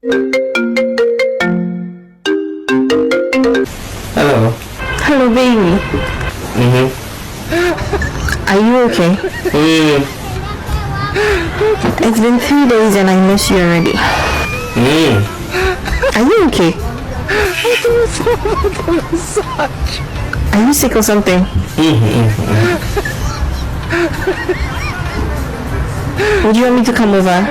Hello. Hello, baby. Are you okay? It's been 3 days and I miss you already. Are you okay? Are you sick or something? Would you want me to come over?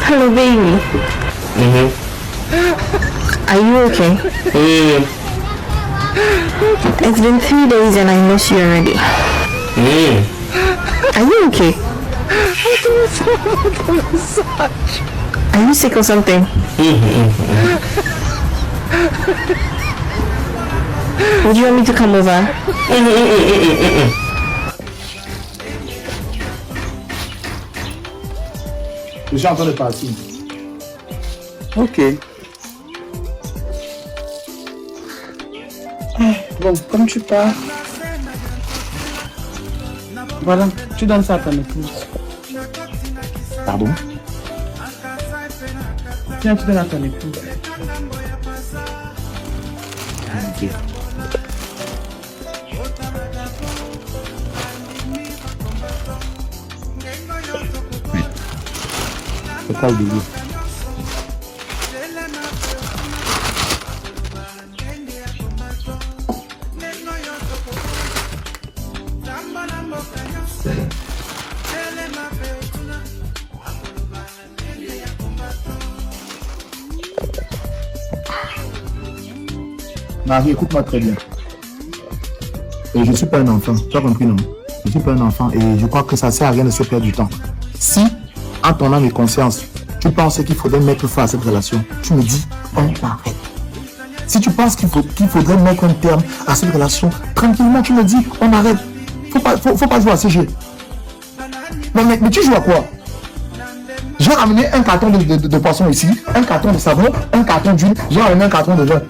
Hello, baby. Are you okay? It's been 3 days and I miss you already. Are you okay? Are you sick or something? Would you want me to come over? Je suis en train de partir. Ok. Bon, comme tu pars, voilà, tu donnes ça à ton épouse. Pardon? Tiens, tu donnes à ton épouse. Ok. C'est quoi le délire? Marie, écoute-moi très bien. Et je suis pas un enfant, tu as compris, non? Je suis pas un enfant et je crois que ça sert à rien de se perdre du temps. Si, en ton âme et conscience, tu penses qu'il faudrait mettre fin à cette relation, tu me dis, on arrête. Si tu penses qu'il faudrait mettre un terme à cette relation, tranquillement, tu me dis, on arrête. Faut pas jouer à ce jeu. Non, mais tu joues à quoi? J'ai ramené un carton de poisson ici, un carton de savon, un carton d'huile, j'ai ramené un carton de vin.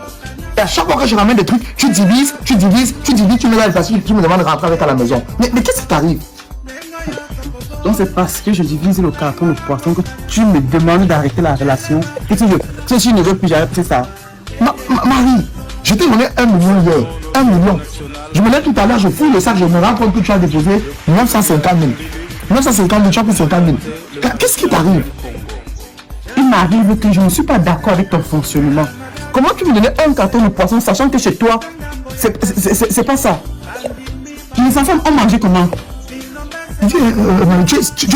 Et à chaque fois que je ramène des trucs, tu divises, tu me mets la facile, tu me demandes de rentrer avec à la maison. Mais qu'est-ce qui t'arrive? Donc c'est parce que je divise le carton de poisson que tu me demandes d'arrêter la relation. Et tu ne veux plus jamais, c'est ça. Marie, je t'ai donné 1 million hier. 1 million. Je me lève tout à l'heure, je fouille le sac, je me rends compte que tu as déposé 950 000. 950 000, tu as pris 50 000. Qu'est-ce qui t'arrive? Il m'arrive que je ne suis pas d'accord avec ton fonctionnement. Comment tu me donnais un carton de poisson sachant que chez toi, c'est pas ça? Les enfants ont mangé comment? Tu es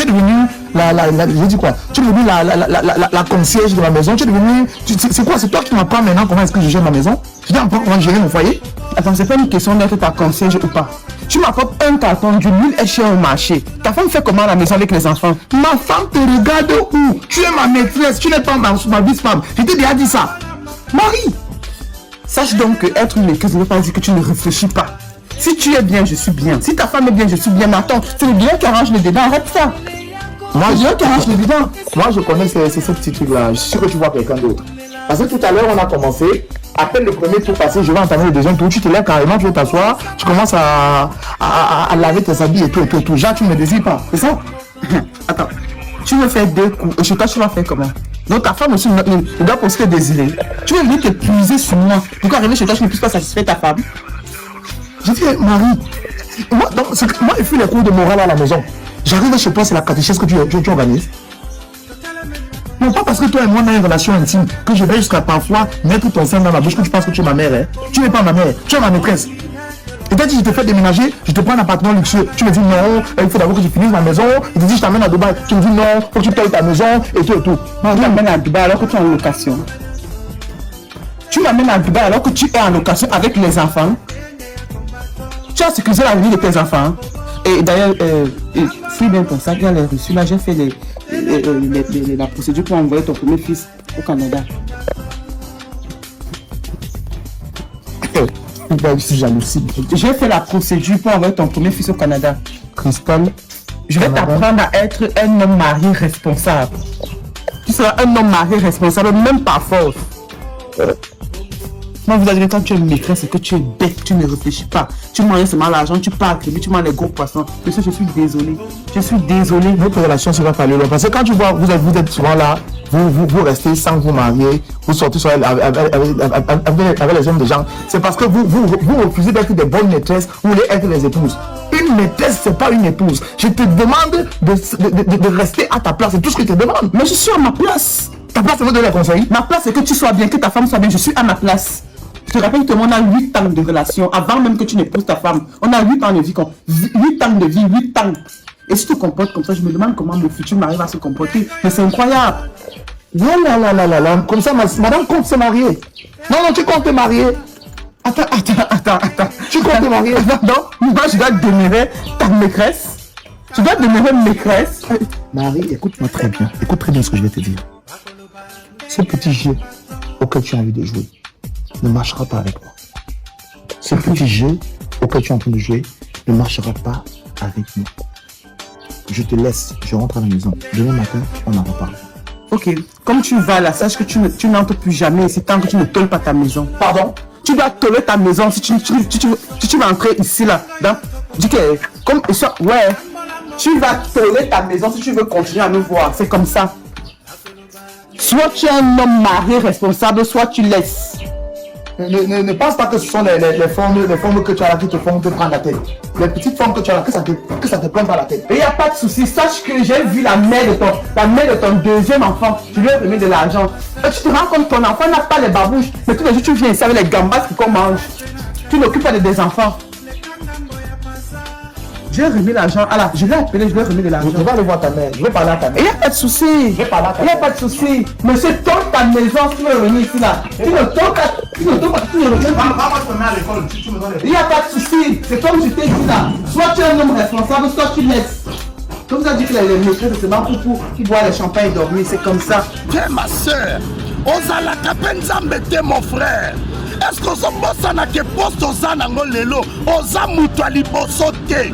devenu je dis quoi? Tu es devenu la concierge de ma maison. Tu es devenu. C'est quoi? C'est toi qui m'apprends maintenant comment est-ce que je gère ma maison? Tu dois apprendre comment gérer mon foyer? Attends, c'est pas une question d'être ta concierge ou pas. Tu m'apportes un carton d'huile est cher au marché. Ta femme fait comment à la maison avec les enfants? Ma femme te regarde où? Tu es ma maîtresse, tu n'es pas ma vice-femme. Je t'ai déjà dit ça. Marie! Sache donc que être une maîtresse ne veut pas dire que tu ne réfléchis pas. Si tu es bien, je suis bien. Si ta femme est bien, je suis bien. Mais attends, c'est le bien qui arrange les débats. Arrête ça. Moi, je connais ces petits trucs-là. Je suis sûr que tu vois quelqu'un d'autre. Parce que tout à l'heure, on a commencé. Après le premier tour passé, je vais entamer le deuxième tour. Tu te lèves carrément, tu veux t'asseoir. Tu commences à laver tes habits et tout. Genre, tu ne me désires pas. C'est ça? Attends. Tu veux faire 2 coups. Et chez toi, tu vas faire comment? Donc ta femme aussi ne doit pas se désirer. Tu veux venir t'épuiser sur moi. Pourquoi arriver chez toi, tu ne puisses pas satisfaire ta femme? J'ai dit, Marie, moi, il fait les cours de morale à la maison. J'arrive chez toi, c'est la catéchèse que tu organises. Non, pas parce que toi et moi on a une relation intime que je vais jusqu'à parfois mettre ton sein dans ma bouche que tu penses que tu es ma mère. Hein. Tu n'es pas ma mère, tu es ma maîtresse. Et t'as dit, je te fais déménager, je te prends un appartement luxueux. Tu me dis non, il faut d'abord que je finisse ma maison. Je te dis, je t'amène à Dubaï. Tu me dis non, faut que tu payes ta maison et tout et tout. Non, tu m'amènes à Dubaï alors que tu es en location. Tu m'amènes à Dubaï alors que tu es en location avec les enfants. Tu as sécurisé l'avenir de tes enfants. Et d'ailleurs, fouille bien ton sac, il y a les reçus. Là, j'ai fait la procédure pour envoyer ton premier fils au Canada. Je suis jalousie. J'ai fait la procédure pour envoyer ton premier fils au Canada. Cristal. Je vais t'apprendre à être un homme marié responsable. Tu seras un homme marié responsable, même par force. Moi, vous avez quand tu es maîtresse et que tu es bête, tu ne réfléchis pas. Tu manges seulement l'argent, tu pars, tu manges les gros poissons. Monsieur, je suis désolé. Je suis désolé. Votre relation sera pas longue. Parce que quand tu vois, vous êtes souvent là, vous restez sans vous marier, vous sortez sur avec les hommes de gens. C'est parce que vous refusez d'être des bonnes maîtresses, vous voulez être les épouses. Une maîtresse, c'est pas une épouse. Je te demande de rester à ta place. C'est tout ce que je te demande. Mais je suis à ma place. Ta place, c'est de donner les conseils. Ma place, c'est que tu sois bien, que ta femme soit bien. Je suis à ma place. Je te rappelle que on a 8 ans de relation. Avant même que tu n'épouses ta femme, on a 8 ans de vie. 8 ans de vie, 8 ans. Et si tu te comportes comme ça, je me demande comment mon futur mari va se comporter. Mais c'est incroyable. Là. Comme ça, madame compte se marier. Non, tu comptes te marier. Attends. Tu comptes te marier. Non, moi je dois demeurer ta maîtresse. Tu dois demeurer maîtresse. Marie, écoute-moi très bien. Écoute très bien ce que je vais te dire. Ce petit jeu auquel tu as envie de jouer ne marchera pas avec moi. Ce petit jeu auquel tu es en train de jouer ne marchera pas avec nous. Je te laisse, je rentre à la maison. Demain matin, on en reparle. Ok, comme tu vas là, sache que tu n'entres plus jamais. C'est tant que tu ne tolles pas ta maison. Pardon? Tu dois toller ta maison si tu vas entrer ici là. Dis que, comme ça, ouais. Tu vas toller ta maison si tu veux continuer à nous voir. C'est comme ça. Soit tu es un homme marié responsable, soit tu laisses. Ne pense pas que ce sont les formes que tu as là qui te font te prendre la tête. Les petites formes que tu as là, que ça te prend pas la tête. Et il n'y a pas de souci. Sache que j'ai vu la mère de ton deuxième enfant. Tu lui as remis de l'argent. Et tu te rends compte que ton enfant n'a pas les babouches. Mais tous les jours, tu viens ici avec les gambas qu'on mange. Tu n'occupes pas des enfants. J'ai remis l'argent. Alors, je l'ai appelé, je lui ai remis de l'argent. Je vais aller voir ta mère. Je vais parler à ta mère. Il n'y a pas de souci. Je vais parler à ta mère. Il n'y a pas de souci. Monsieur, tourne ta maison si tu veux venir ici là. Tu ne tournes pas. Il n'y a pas de souci. C'est comme je t'ai dit là. Soit tu es un homme responsable, soit tu laisses. Comme ça dit que les maîtresses, c'est pas pour qui boit le champagne et dormir. C'est comme ça. Tiens, ma soeur, Ozala Kapenzambe, mon frère. Est-ce que ce boss n'a que poste aux anangos lelo, aux amoutouali bosote?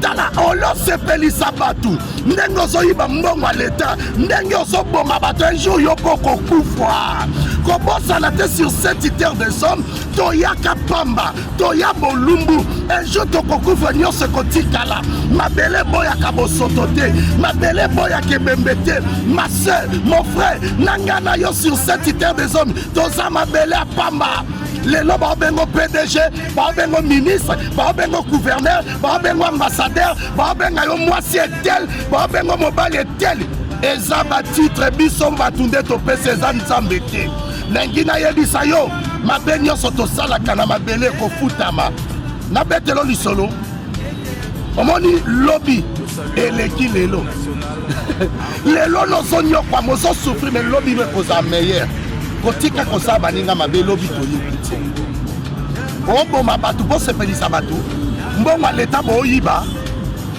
Tala olo sepeli sabatu ndenge ozoyiba mbongo à l'état ndenge ozoboma bato un jour yo poko kufa kobosana te sur cette terre des hommes toyaka pamba toya bolumbu un jour tokokufa nyonso kotikala mabele boyaka bosoto te mabele boyaka ebembe te ma soeur mon frère nanga na yo sur cette terre des hommes toza mabele a pamba lelo babengo PDG babengo ministre babengo gouverneur babengo ambassadeur babenga yo mwasi etel babengo mobali etel eza batitre biso batunde topesa eza nzambe te lengi nayebisa yo mabe nyonso tosalaka na mabele ekofutama nabetelo lisolo omoni lobi eleki lelo lelo nozonyokwa mozosufri me lobi mekozala meilleur kotika kosala baninga mabe lobi toyebi te oboma bato bosepelisa bato mbongo leta boyiba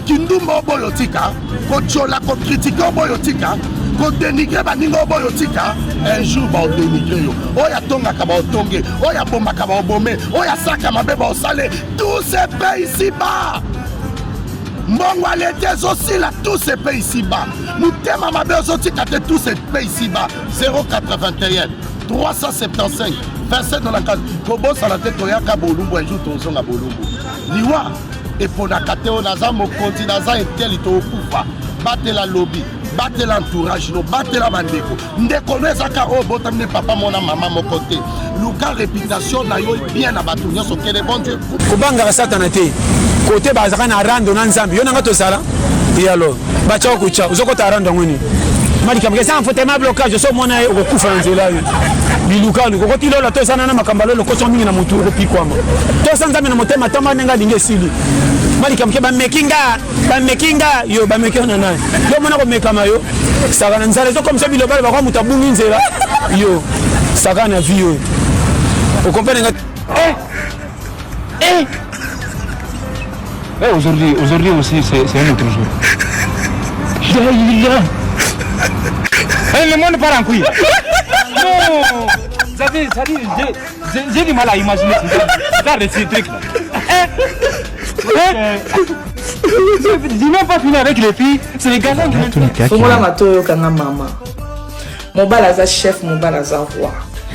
kindumba oboyo tika kojola kokritike oboyo tika kodenigre baninga oboyo tika un jour baodenigre yo oyo atongaka baotonge oyo abomaka baobome oyo asalaka mabe baosale tout se paie ici-bas mbongo alete ezosila tout se paie ici-bas motema mabe ozotika te tout se paie ici-bas 081 375 27 dans la case kobosa la tête toyaka bolumbu un jour tozonga bolumbu liwa eponaka te onaza mokonzi naza eteli tokufa batela lobby batela entourage no batela bandeko ndeko no ezaka oyo botamine papa mona mama moko te luka réputation na yo bien na bato nyonso kele bon Dieu kobangaka satana te kote bazaka na rando na nzambe yo nanga tosala et alors bacha kocha uzokota rando ngoni malika mkesa mfote ma blocage so mona okufa nzela yo bilukanu kokoti lola to sana na makamba lolo koso mingi na mutu opikwama to sanza na motema tamba nenga linge sili malika mke ba mekinga yo ba mekona naye yo mona ko mekama yo saka na nzala zo comme ça bilobale ba kwa mutabungi nzela yo saka na vie yo o comprendre nga aujourd'hui aussi c'est un autre jour. Le monde part en couille. Non, ça dit, j'ai du mal à imaginer ces trucs là. Dis-moi pas finir avec les filles, c'est les gars qui sont là. Matoyo kanga mama. Mobala za chef, mobala za roi.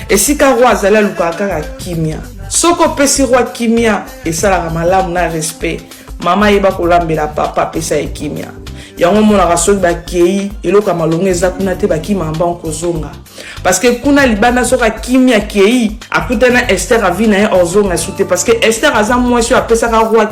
Et si ka roi zala lukaka kimia. Soko pesi roi kimia et ça la malamu na respect. Mama yeba kolambela papa pesa ekimia. Yango mona rasoki ba kei eloka malonga eza kuna te ba kima mba onkozonga. Parce que kuna libana soka kimia kei akutana Esther avina e ozonga soute parce que Esther aza mwasi apesa ka roi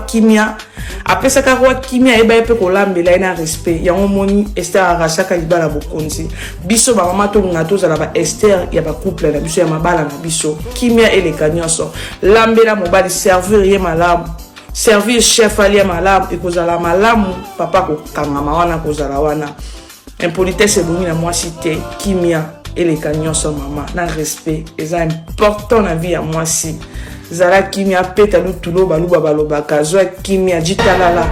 kimia eba epe kolambela ina respect. Yango moni Esther arashaka libala bokonzi. Biso ba mama to ngato za ba Esther ya ba couple na biso ya mabala na biso. Kimia eleka nyonso. Lambela mobali servir ye malamu. Servir chef alia malamu ekozala malamu papa ko kangama wana kozala wana impolitesse ebongi na mwasi te kimia eleka nyonso mama na respect eza important na vie ya mwasi zala kimia peta lutulo baluba balobaka zwa kimia jitalala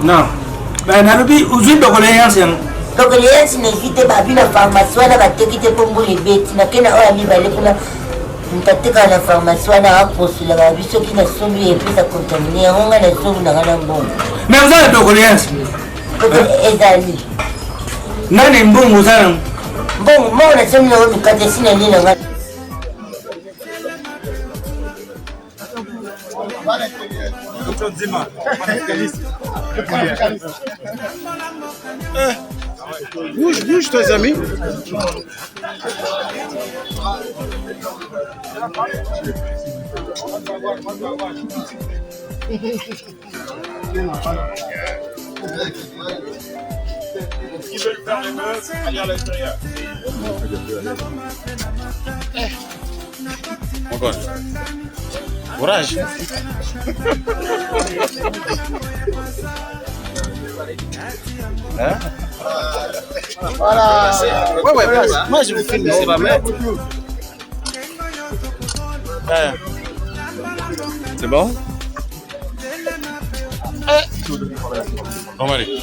Non, ben nalobi uzui dokoléance yang. Dokoléance n'existe pas bien la pharmacie wana batekite pombo les bêtes na kena oya mibale kuna mtateka na pharmacie wana aposula ba biso kina sombi et puis ça contaminer on a la sombi na kana mbongo. Mais vous avez dokoléance. Ezali. Nani mbongo sana? Mbongo mo na sombi na mikate sina nini na Bouge tes amis. Qui veulent faire les meufs, allez à l'intérieur. Encore. Courage. Hein? Voilà. Ouais, moi je vous filme, c'est ma mère. C'est bon? Bon, allez.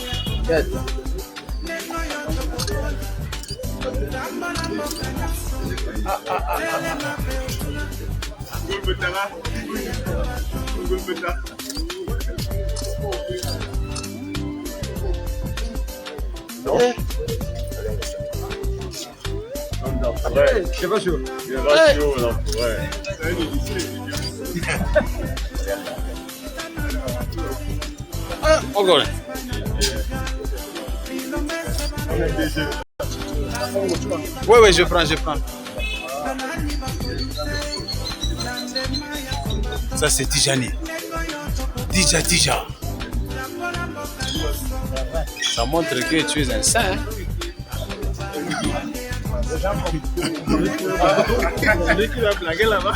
C'est pas chaud. Encore. Ouais, je prends. Ça c'est Tijani. Tija. Ça montre que tu es un saint. Lui qui va blaguer là-bas.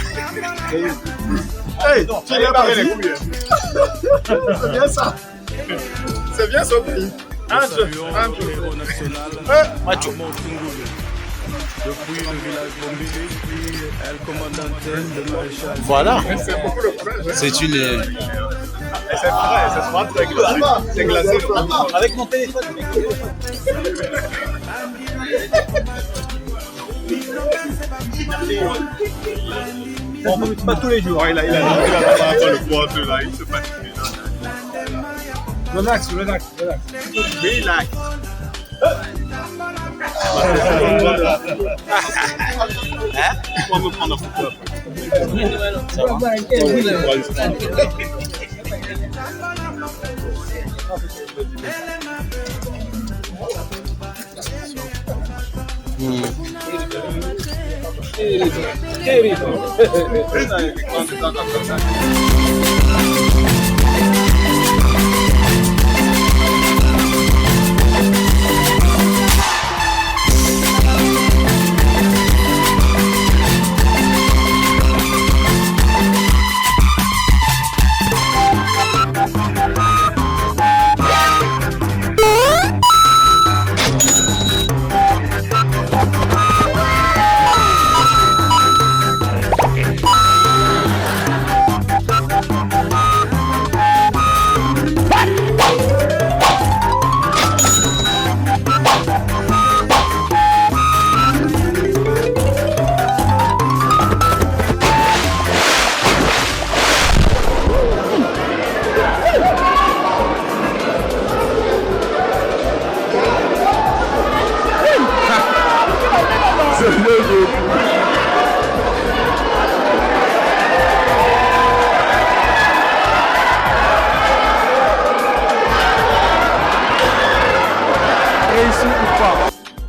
Hey, tu n'as pas les couilles. C'est bien ça. C'est bien son prix. Macho. Voilà. C'est une. C'est vrai, ça se frotte, c'est glacé. Avec mon téléphone. Bon, pas tous les jours. Il a le poids de là, il se fatigue. Relax. Relax. On va me prendre un photo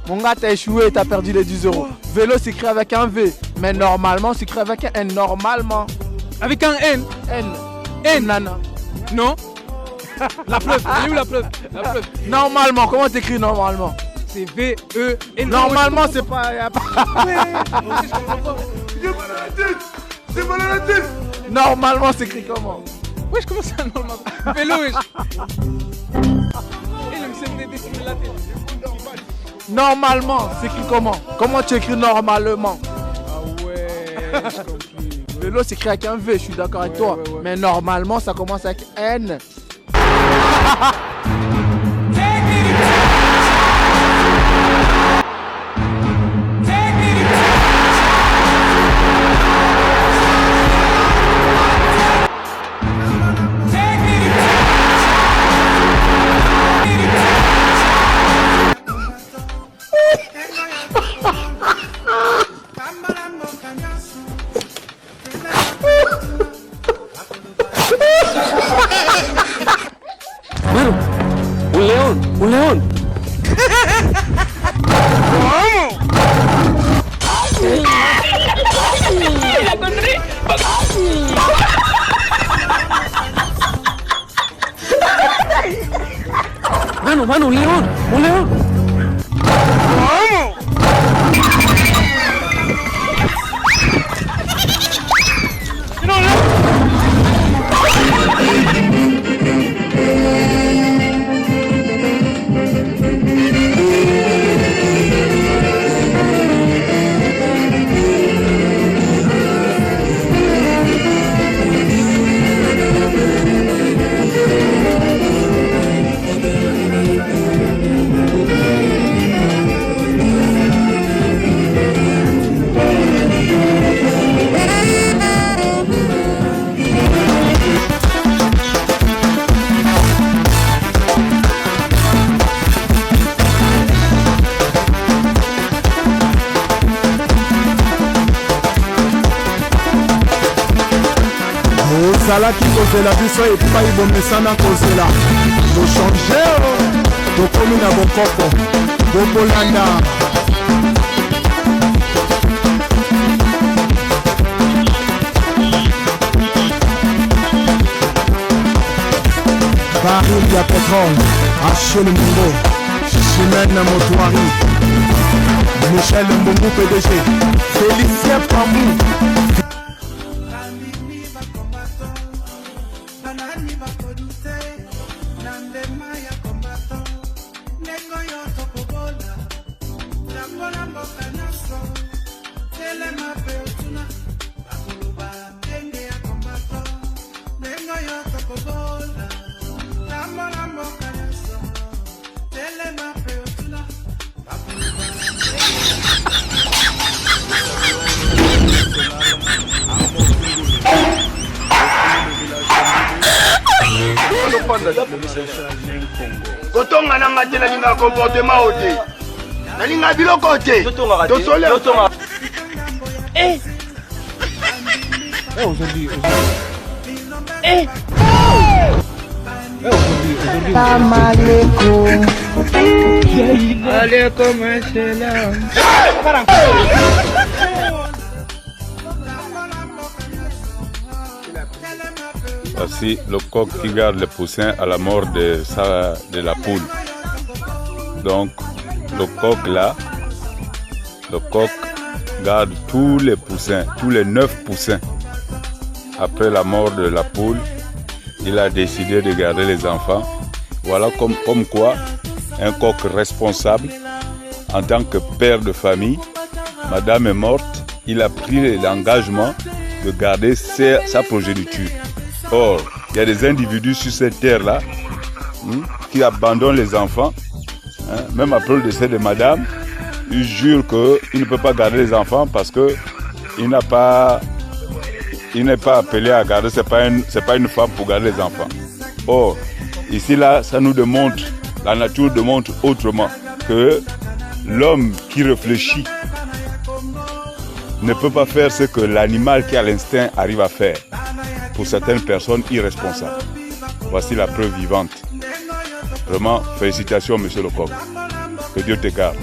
Mon gars, t'as échoué, t'as perdu les 10 euros. Vélo s'écrit avec un V, mais normalement s'écrit avec un N. Normalement. Avec un N. N, nana. Non. La preuve, elle est où la preuve? Normalement, comment t'écris normalement? C'est V-E. Normalement, c'est pas. C'est mal à la tête. Normalement, c'est écrit comment? Wesh, comment ça normalement? Vélo, wesh. Il me s'est dessiné la tête. Normalement, c'est écrit comment? Comment tu écris normalement? Ah ouais, je comprends. Vélo s'écrit avec un V, je suis d'accord avec toi. Ouais. Mais normalement, ça commence avec N. Un león. La encontré. Mano, un león. ozalaki kozela biso epai bomesana kozela bochange tokomi na bokoko bokolanda baril ya pétrole Achille Mungo Chimène Motoari Michel Mbungu PDG Félicien Pamou kotonga nanga te nalinga comportement o te nalinga biloko te tosole Voici le coq qui garde les poussins à la mort de la poule. Donc le coq là, le coq garde tous les poussins, tous les 9 poussins. Après la mort de la poule, il a décidé de garder les enfants. Voilà comme quoi un coq responsable en tant que père de famille, madame est morte, il a pris l'engagement de garder sa progéniture. Or, il y a des individus sur cette terre-là qui abandonnent les enfants, même après le décès de madame, ils jurent qu'il ne peut pas garder les enfants parce qu'il n'est pas appelé à garder, c'est pas une femme pour garder les enfants. Or, ici là, ça nous démontre, la nature démontre autrement que l'homme qui réfléchit ne peut pas faire ce que l'animal qui a l'instinct arrive à faire. Pour certaines personnes irresponsables. Voici la preuve vivante. Vraiment, félicitations, monsieur le coq. Que Dieu te garde.